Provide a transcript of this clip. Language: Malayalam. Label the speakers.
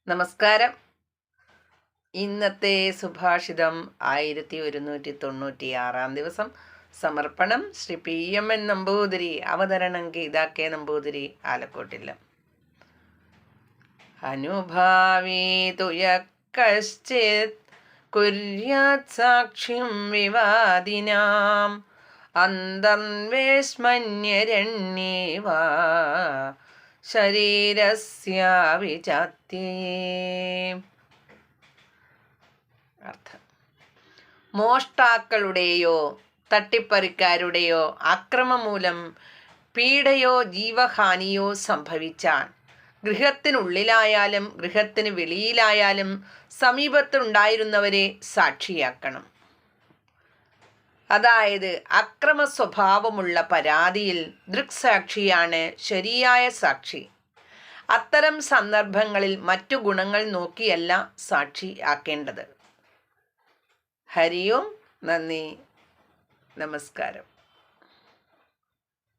Speaker 1: നമസ്കാരം. ഇന്നത്തെ സുഭാഷിതം 1196 ദിവസം. സമർപ്പണം ശ്രീ PMN നമ്പൂതിരി. അവതരണം ഗീതാ K നമ്പൂതിരി, ആലക്കോട്ടില്ല. അനുഭാവി തുയ കശ്ചിത് കുര്യാത് സാക്ഷ്യം വിവാദിനാം അന്തർവേശ്മന്യരണ്യേവാ ശരീരസ്യാവിചാത്യേ. അർത്ഥം: മോഷ്ടാക്കളുടെയോ തട്ടിപ്പറിക്കാരുടെയോ അക്രമം മൂലം പീഡയോ ജീവഹാനിയോ സംഭവിച്ചാൽ ഗൃഹത്തിനുള്ളിലായാലും ഗൃഹത്തിന് വെളിയിലായാലും സമീപത്തുണ്ടായിരുന്നവരെ സാക്ഷിയാക്കണം. അതായത് അക്രമ സ്വഭാവമുള്ള പരാതിയിൽ ദൃക്സാക്ഷിയാണ് ശരിയായ സാക്ഷി. അത്തരം സന്ദർഭങ്ങളിൽ മറ്റു ഗുണങ്ങൾ നോക്കിയല്ല സാക്ഷി ആക്കേണ്ടത്. ഹരി ഓം. നന്ദി, നമസ്കാരം.